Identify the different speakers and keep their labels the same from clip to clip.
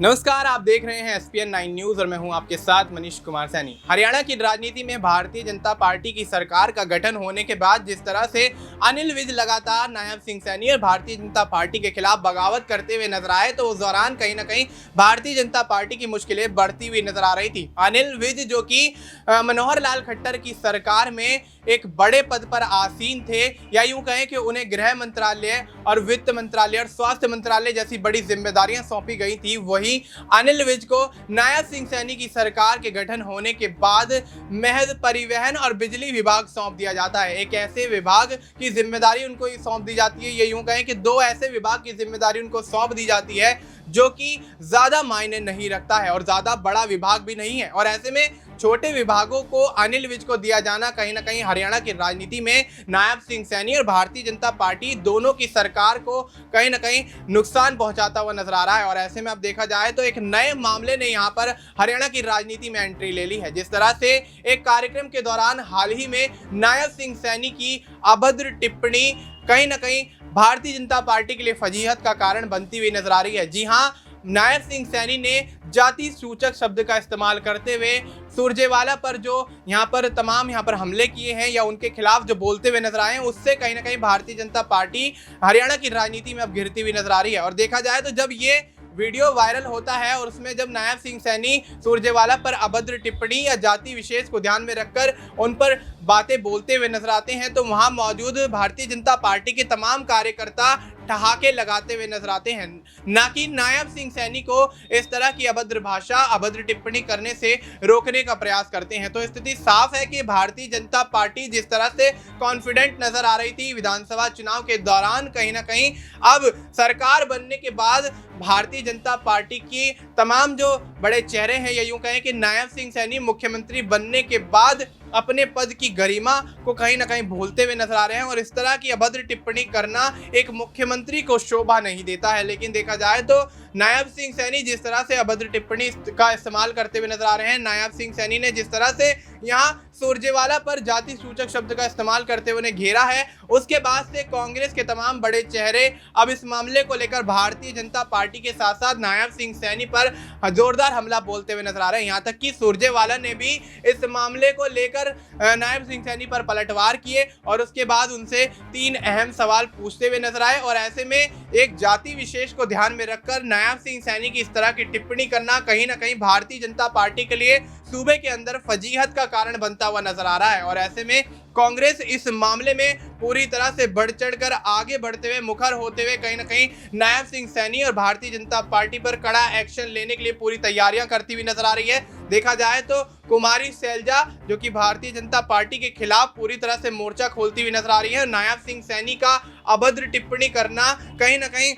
Speaker 1: नमस्कार, आप देख रहे हैं SPN 9 न्यूज और मैं हूं आपके साथ मनीष कुमार सैनी। हरियाणा की राजनीति में भारतीय जनता पार्टी की सरकार का गठन होने के बाद जिस तरह से अनिल विज लगातार नायब सिंह सैनी और भारतीय जनता पार्टी के खिलाफ बगावत करते हुए नजर आए, तो उस दौरान कहीं ना कहीं भारतीय जनता पार्टी की मुश्किलें बढ़ती हुई नजर आ रही थी। अनिल विज जो कि मनोहर लाल खट्टर की सरकार में एक बड़े पद पर आसीन थे, या यूं कहें कि उन्हें गृह मंत्रालय और वित्त मंत्रालय और स्वास्थ्य मंत्रालय जैसी बड़ी जिम्मेदारियां सौंपी गई थी। वही अनिल विज को नायब सिंह सैनी की सरकार के गठन होने के बाद महज परिवहन और बिजली विभाग सौंप दिया जाता है। एक ऐसे विभाग की जिम्मेदारी उनको सौंप दी जाती है, ये यूं कहें कि दो ऐसे विभाग की जिम्मेदारी उनको सौंप दी जाती है जो कि ज्यादा मायने नहीं रखता है और ज्यादा बड़ा विभाग भी नहीं है। और ऐसे में छोटे विभागों को अनिल विज को दिया जाना कहीं ना कहीं हरियाणा की राजनीति में नायब सिंह सैनी और भारतीय जनता पार्टी दोनों की सरकार को कहीं ना कहीं नुकसान पहुंचाता हुआ नजर आ रहा है। और ऐसे में अब देखा जाए तो एक नए मामले ने यहां पर हरियाणा की राजनीति में एंट्री ले ली है। जिस तरह से एक कार्यक्रम के दौरान हाल ही में नायब सिंह सैनी की अभद्र टिप्पणी कहीं ना कहीं भारतीय जनता पार्टी के लिए फजीहत का कारण बनती हुई नजर आ रही है। जी हां, नायब सिंह सैनी ने जाति सूचक शब्द का इस्तेमाल करते हुए सुरजेवाला पर जो यहाँ पर हमले किए हैं या उनके खिलाफ जो बोलते हुए नजर आए हैं, उससे कहीं ना कहीं भारतीय जनता पार्टी हरियाणा की राजनीति में अब घिरती हुई नजर आ रही है। और देखा जाए तो जब ये वीडियो वायरल होता है और उसमें जब नायब सिंह सैनी सुरजेवाला पर अभद्र टिप्पणी या जाति विशेष को ध्यान में रखकर उन पर बातें बोलते हुए नजर आते हैं, तो वहां मौजूद भारतीय जनता पार्टी के तमाम कार्यकर्ता ठहाके लगाते हुए नजर आते हैं, ना कि नायब सिंह सैनी को इस तरह की अभद्र भाषा अभद्र टिप्पणी करने से रोकने का प्रयास करते हैं। तो स्थिति साफ है कि भारतीय जनता पार्टी जिस तरह से कॉन्फिडेंट नजर आ रही थी विधानसभा चुनाव के दौरान, कहीं ना कहीं अब सरकार बनने के बाद भारतीय जनता पार्टी की तमाम जो बड़े चेहरे हैं, या यूं कहें कि नायब सिंह सैनी मुख्यमंत्री बनने के बाद अपने पद की गरिमा को कहीं ना कहीं भूलते हुए नजर आ रहे हैं। और इस तरह की अभद्र टिप्पणी करना एक मुख्यमंत्री को शोभा नहीं देता है। लेकिन देखा जाए तो नायब सिंह सैनी जिस तरह से अभद्र टिप्पणी का इस्तेमाल करते हुए नजर आ रहे हैं, नायब सिंह सैनी ने जिस तरह से यहाँ सुरजेवाला पर जाति सूचक शब्द का इस्तेमाल करते हुए उन्हें घेरा है, उसके बाद से कांग्रेस के तमाम बड़े चेहरे अब इस मामले को लेकर भारतीय जनता पार्टी के साथ साथ नायब सिंह सैनी पर जोरदार हमला बोलते हुए नजर आ रहे हैं। यहाँ तक कि सुरजेवाला ने भी इस मामले को लेकर नायब सिंह सैनी पर पलटवार किए और उसके बाद उनसे 3 अहम सवाल पूछते हुए नजर आए। और ऐसे में एक जाति विशेष को ध्यान में रखकर नायब सिंह सैनी की इस तरह की टिप्पणी करना कहीं ना कहीं भारतीय जनता पार्टी के लिए सूबे के अंदर फजीहत का कारण बनता हुआ नजर आ रहा है। और ऐसे में कांग्रेस इस मामले में पूरी तरह से बढ़ चढ़कर आगे बढ़ते हुए मुखर होते हुए कहीं ना कहीं नायब सिंह सैनी और भारतीय जनता पार्टी पर कड़ा एक्शन लेने के लिए पूरी तैयारियां करती हुई नजर आ रही है। देखा जाए तो कुमारी सैलजा जो कि भारतीय जनता पार्टी के खिलाफ पूरी तरह से मोर्चा खोलती हुई नजर आ रही है। नायब सिंह सैनी का अभद्र टिप्पणी करना कहीं ना कहीं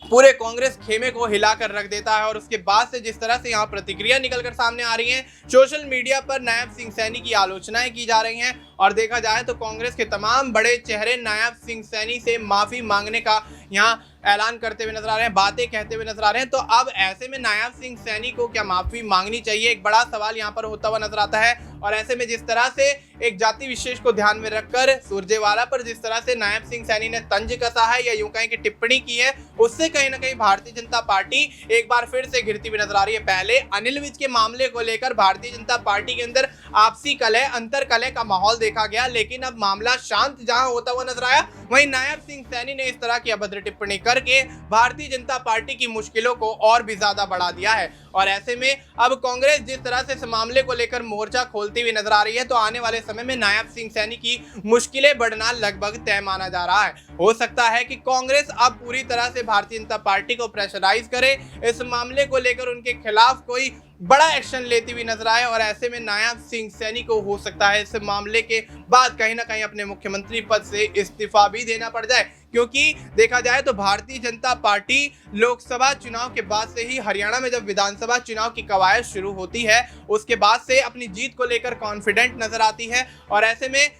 Speaker 1: पूरे कांग्रेस खेमे को हिलाकर रख देता है। और उसके बाद से जिस तरह से यहाँ प्रतिक्रिया निकलकर सामने आ रही हैं, सोशल मीडिया पर नायब सिंह सैनी की आलोचनाएं की जा रही हैं। और देखा जाए तो कांग्रेस के तमाम बड़े चेहरे नायब सिंह सैनी से माफी मांगने का यहाँ ऐलान करते हुए नजर आ रहे हैं, बातें कहते हुए नजर आ रहे हैं। तो अब ऐसे में नायब सिंह सैनी को क्या माफी मांगनी चाहिए, एक बड़ा सवाल यहाँ पर होता हुआ नजर आता है। और ऐसे में जिस तरह से एक जाति विशेष को ध्यान में रखकर सुरजेवाला पर जिस तरह से नायब सिंह सैनी ने तंज कसा है या यूं कहें कि टिप्पणी की है, उससे कहीं ना कहीं भारतीय जनता पार्टी एक बार फिर से घिरती हुई नजर आ रही है। पहले अनिल विज के मामले को लेकर भारतीय जनता पार्टी के अंदर आपसी कलह अंतर कलह का माहौल देखा गया, लेकिन अब मामला शांत जहां होता हुआ नजर आया, वहीं नायब सिंह सैनी ने इस तरह की अभद्र टिप्पणी करके भारतीय जनता पार्टी की मुश्किलों को और भी ज्यादा बढ़ा दिया है। और ऐसे में अब कांग्रेस जिस तरह से इस मामले को लेकर मोर्चा खोलती हुई नजर आ रही है, तो आने वाले समय में नायब सिंह सैनी की मुश्किलें बढ़ना लगभग तय माना जा रहा है। हो सकता है कि कांग्रेस अब पूरी तरह से भारतीय जनता पार्टी को प्रेशराइज करे, इस मामले को लेकर उनके खिलाफ कोई बड़ा एक्शन लेती हुई नजर आए। और ऐसे में नायब सिंह सैनी को हो सकता है इस मामले के बाद कहीं ना कहीं अपने मुख्यमंत्री पद से इस्तीफा भी देना पड़ जाए, क्योंकि देखा जाए तो भारतीय जनता पार्टी लोकसभा चुनाव के बाद से ही हरियाणा में जब विधानसभा चुनाव की कवायद शुरू होती है, उसके बाद से अपनी जीत को लेकर कॉन्फिडेंट नजर आती है। और ऐसे में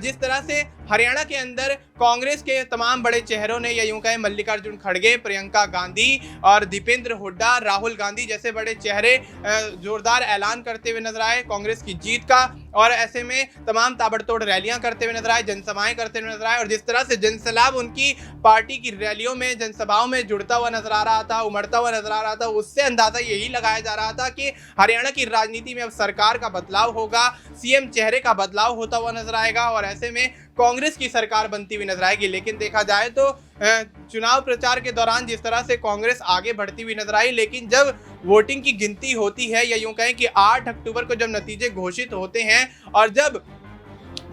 Speaker 1: जिस तरह से हरियाणा के अंदर कांग्रेस के तमाम बड़े चेहरों ने, या यूं कहें मल्लिकार्जुन खड़गे, प्रियंका गांधी और दीपेंद्र हुड्डा, राहुल गांधी जैसे बड़े चेहरे जोरदार ऐलान करते हुए नजर आए कांग्रेस की जीत का। और ऐसे में तमाम ताबड़तोड़ रैलियां करते हुए नजर आए, जनसभाएं करते हुए नजर आए और जिस तरह से जनसैलाब उनकी पार्टी की रैलियों में, जनसभाओं में जुड़ता हुआ नजर आ रहा था, उमड़ता हुआ नजर आ रहा था, उससे अंदाजा यही लगाया जा रहा था कि हरियाणा की राजनीति में अब सरकार का बदलाव होगा, सीएम चेहरे का बदलाव होता हुआ नजर आएगा और ऐसे में कांग्रेस की सरकार बनती हुई नजर आएगी। लेकिन देखा जाए तो चुनाव प्रचार के दौरान जिस तरह से कांग्रेस आगे बढ़ती हुई नजर आई, लेकिन जब वोटिंग की गिनती होती है या यूं कहें कि 8 अक्टूबर को जब नतीजे घोषित होते हैं और जब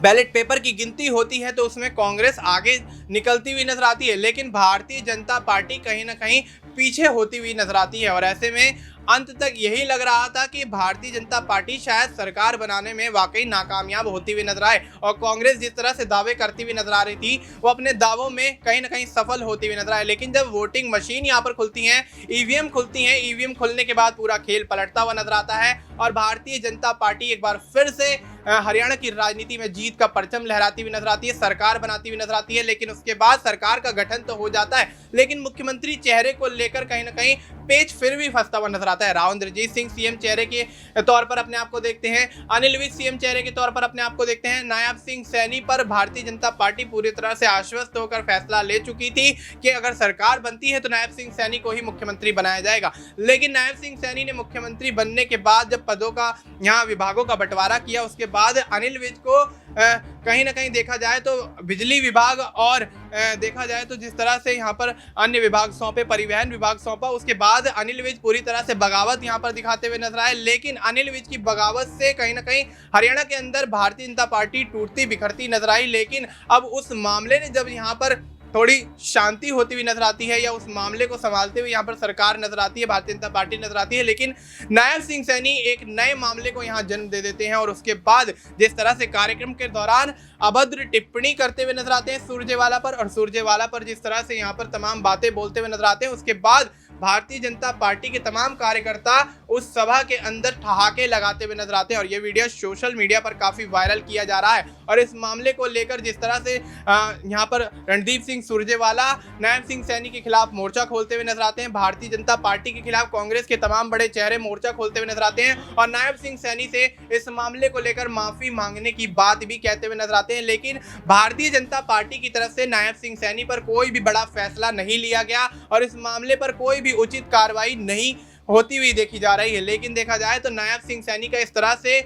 Speaker 1: बैलेट पेपर की गिनती होती है तो उसमें कांग्रेस आगे निकलती हुई नजर आती है, लेकिन भारतीय जनता पार्टी कहीं ना कहीं पीछे होती हुई नजर आती है और ऐसे में अंत तक यही लग रहा था कि भारतीय जनता पार्टी शायद सरकार बनाने में वाकई नाकामयाब होती हुई नजर आए और कांग्रेस जिस तरह से दावे करती हुई नजर आ रही थी वो अपने दावों में कहीं ना कहीं सफल होती हुई नजर आए। लेकिन जब वोटिंग मशीन यहाँ पर खुलती है, ईवीएम खुलती है, ईवीएम खुलने के बाद पूरा खेल पलटता हुआ नजर आता है और भारतीय जनता पार्टी एक बार फिर से हरियाणा की राजनीति में जीत का परचम लहराती हुई नजर आती है, सरकार बनाती हुई नजर आती है। लेकिन उसके बाद सरकार का गठन तो हो जाता है, लेकिन मुख्यमंत्री चेहरे को लेकर कहीं ना कहीं पेच फिर भी फंसता हुआ नजर आता है। राव इंद्रजीत सिंह सीएम चेहरे के तौर पर अपने आप को देखते हैं, अनिल विज सीएम चेहरे के तौर पर अपने आप को देखते हैं, नायब सिंह सैनी पर भारतीय जनता पार्टी पूरी तरह से आश्वस्त होकर फैसला ले चुकी थी कि अगर सरकार बनती है तो नायब सिंह सैनी को ही मुख्यमंत्री बनाया जाएगा। लेकिन नायब सिंह सैनी ने मुख्यमंत्री बनने के बाद जब पदों का यहाँ विभागों का बंटवारा किया, उसके बाद अनिल विज को कहीं ना कहीं देखा जाए तो बिजली विभाग और देखा जाए तो जिस तरह से यहाँ पर अन्य विभाग सौंपे, परिवहन विभाग सौंपा, उसके बाद अनिल विज पूरी तरह से बगावत यहाँ पर दिखाते हुए नजर आए। लेकिन अनिल विज की बगावत से कहीं ना कहीं हरियाणा के अंदर भारतीय जनता पार्टी टूटती बिखरती नजर आई। लेकिन अब उस मामले ने जब यहाँ पर थोड़ी शांति होती हुई नजर आती है या उस मामले को संभालते हुए यहाँ पर सरकार नजर आती है, भारतीय जनता पार्टी नजर आती है, लेकिन नायब सिंह सैनी एक नए मामले को यहाँ जन्म दे देते हैं और उसके बाद जिस तरह से कार्यक्रम के दौरान अभद्र टिप्पणी करते हुए नजर आते हैं सुरजेवाला पर और सुरजेवाला पर जिस तरह से यहाँ पर तमाम बातें बोलते हुए नजर आते हैं, उसके बाद भारतीय जनता पार्टी के तमाम कार्यकर्ता उस सभा के अंदर ठहाके लगाते हुए नजर आते हैं और ये वीडियो सोशल मीडिया पर काफी वायरल किया जा रहा है। और इस मामले को लेकर जिस तरह से यहाँ पर रणदीप सिंह सुरजेवाला नायब सिंह सैनी के खिलाफ मोर्चा खोलते हुए नजर आते हैं, भारतीय जनता पार्टी के खिलाफ कांग्रेस के तमाम बड़े चेहरे मोर्चा खोलते हुए नजर आते हैं और नायब सिंह सैनी से इस मामले को लेकर माफी मांगने की बात भी कहते हुए नजर आते हैं। लेकिन भारतीय जनता पार्टी की तरफ से नायब सिंह सैनी पर कोई भी बड़ा फैसला नहीं लिया गया और इस मामले पर कोई भी उचित कार्रवाई नहीं होती हुई देखी जा रही है। लेकिन देखा जाए तो नायब सिंह सैनी का इस तरह से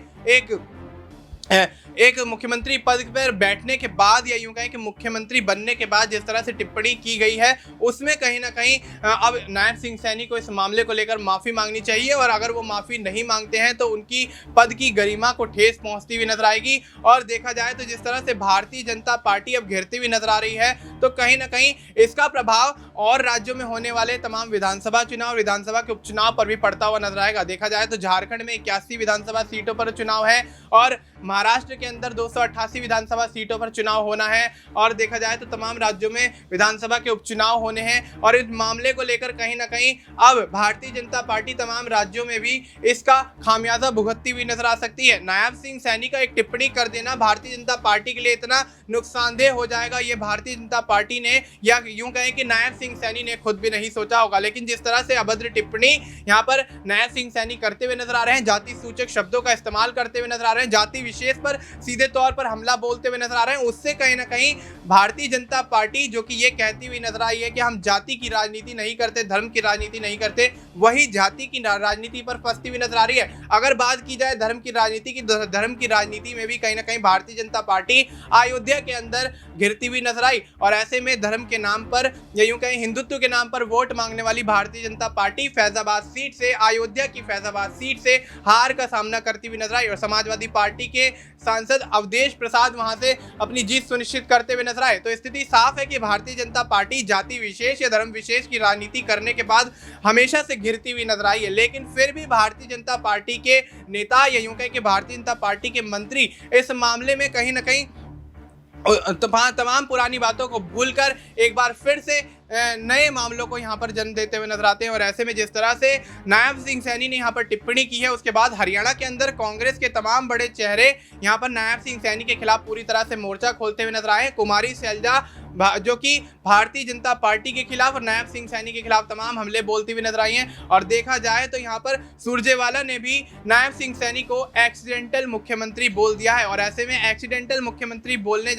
Speaker 1: एक मुख्यमंत्री पद पर बैठने के बाद या यूं कहें कि मुख्यमंत्री बनने के बाद जिस तरह से टिप्पणी की गई है उसमें कहीं ना कहीं अब नायब सिंह सैनी को इस मामले को लेकर माफी मांगनी चाहिए और अगर वो माफी नहीं मांगते हैं तो उनकी पद की गरिमा को ठेस पहुंचती हुई नजर आएगी। और देखा जाए तो जिस तरह से भारतीय जनता पार्टी अब घिरती हुई नजर आ रही है तो कहीं ना कहीं इसका प्रभाव और राज्यों में होने वाले तमाम विधानसभा चुनाव, विधानसभा के उपचुनाव पर भी पड़ता हुआ नजर आएगा। देखा जाए तो झारखंड में 81 विधानसभा सीटों पर चुनाव है और महाराष्ट्र के अंदर 288 विधानसभा सीटों पर चुनाव होना है और देखा जाए तो तमाम राज्यों में विधानसभा के उपचुनाव होने हैं और इस मामले को लेकर कहीं ना कहीं अब भारतीय जनता पार्टी तमाम राज्यों में भी इसका खामियाजा भुगतती हुई नजर आ सकती है। नायब सिंह सैनी का एक टिप्पणी कर देना भारतीय जनता पार्टी के लिए इतना नुकसानदेह हो जाएगा, ये भारतीय जनता पार्टी ने या यूं कहें कि नायब सिंह सैनी ने खुद भी नहीं सोचा होगा। लेकिन जिस तरह से अभद्र टिप्पणी यहाँ पर नायब सिंह सैनी करते हुए नजर आ रहे हैं, जाति सूचक शब्दों का इस्तेमाल करते हुए नजर आ रहे हैं, जाति विशेष पर सीधे तौर पर हमला बोलते हुए नजर आ रहे हैं, उससे कहीं ना कहीं भारतीय जनता पार्टी जो कि ये कहती हुई नजर आई है कि हम जाति की राजनीति नहीं करते, धर्म की राजनीति नहीं करते, वही जाति की राजनीति पर फंसती हुई नजर आ रही है। अगर बात की जाए धर्म की राजनीति की, धर्म की राजनीति में भी कहीं ना कहीं भारतीय जनता पार्टी अयोध्या के अंदर घिरती हुई नजर आई और ऐसे में धर्म के नाम पर या यूं कहीं हिंदुत्व के नाम पर वोट मांगने वाली भारतीय जनता पार्टी फैजाबाद सीट से, अयोध्या की फैजाबाद सीट से हार का सामना करती हुई नजर आई और समाजवादी पार्टी के सांसद अवधेश प्रसाद वहां से अपनी जीत सुनिश्चित करते हुए नजर आए। तो स्थिति साफ है कि भारतीय जनता पार्टी जाति विशेष या धर्म विशेष की राजनीति करने के बाद हमेशा से घिरती हुई नजर आई है। लेकिन फिर भी भारतीय जनता पार्टी के नेता या यूं कहें कि भारतीय जनता पार्टी के मंत्री इस मामले में कहीं ना कहीं तमाम पुरानी बातों को भूलकर एक बार फिर से नए मामलों को यहाँ पर जन्म देते हुए नजर आते हैं और ऐसे में जिस तरह से नायब सिंह सैनी ने यहाँ पर टिप्पणी की है उसके बाद हरियाणा के अंदर कांग्रेस के तमाम बड़े चेहरे यहाँ पर नायब सिंह सैनी के खिलाफ पूरी तरह से मोर्चा खोलते हुए नजर आए। कुमारी शैलजा जो कि भारतीय जनता पार्टी के खिलाफ और नायब सिंह सैनी के खिलाफ तमाम हमले बोलती हुई नजर आई हैं। और देखा जाए तो यहाँ पर सुरजेवाला ने भी नायब सिंह सैनी को एक्सीडेंटल मुख्यमंत्री बोल दिया है। और ऐसे में एक्सीडेंटल मुख्यमंत्री बोले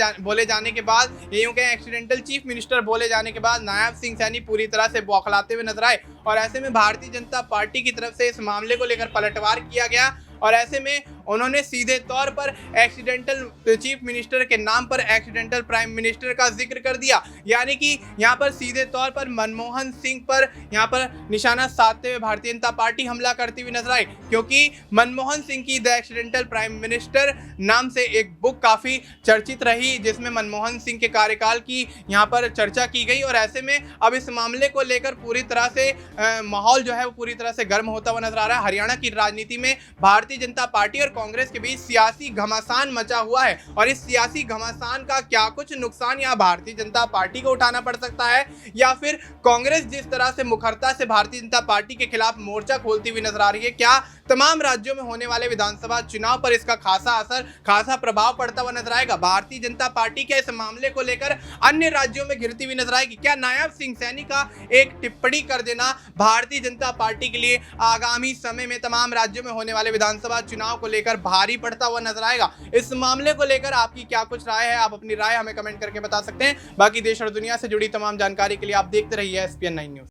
Speaker 1: जाने के बाद, यूं कहें एक्सीडेंटल चीफ मिनिस्टर बोले जाने के बाद नायब सिंह सैनी पूरी तरह से बौखलाते हुए नजर आए। और ऐसे में भारतीय जनता पार्टी की तरफ से इस मामले को लेकर पलटवार किया गया और ऐसे में उन्होंने सीधे तौर पर एक्सीडेंटल चीफ मिनिस्टर के नाम पर एक्सीडेंटल प्राइम मिनिस्टर का जिक्र कर दिया। यानी कि यहाँ पर सीधे तौर पर मनमोहन सिंह पर यहाँ पर निशाना साधते हुए भारतीय जनता पार्टी हमला करती हुई नजर आई, क्योंकि मनमोहन सिंह की द एक्सीडेंटल प्राइम मिनिस्टर नाम से एक बुक काफ़ी चर्चित रही, जिसमें मनमोहन सिंह के कार्यकाल की यहाँ पर चर्चा की गई। और ऐसे में अब इस मामले को लेकर पूरी तरह से माहौल जो है वो पूरी तरह से गर्म होता हुआ नजर आ रहा है। हरियाणा की राजनीति में भारतीय जनता पार्टी और कांग्रेस के बीच सियासी घमासान मचा हुआ है और इस सियासी घमासान का क्या कुछ नुकसान यहाँ भारतीय जनता पार्टी को उठाना पड़ सकता है, या फिर कांग्रेस जिस तरह से मुखरता से भारतीय जनता पार्टी के खिलाफ मोर्चा खोलती हुई नजर आ रही है, क्या तमाम राज्यों में होने वाले विधानसभा चुनाव पर इसका खासा असर, खासा प्रभाव पड़ता हुआ नजर आएगा। भारतीय जनता पार्टी के इस मामले को लेकर अन्य राज्यों में घिरती हुई नजर आएगी। क्या नायब सिंह सैनी का एक टिप्पणी कर देना भारतीय जनता पार्टी के लिए आगामी समय में तमाम राज्यों में होने वाले विधानसभा चुनाव को लेकर भारी पड़ता हुआ नजर आएगा? इस मामले को लेकर आपकी क्या कुछ राय है? आप अपनी राय हमें कमेंट करके बता सकते हैं। बाकी देश और दुनिया से जुड़ी तमाम जानकारी के लिए आप देखते रहिए SPN9 न्यूज।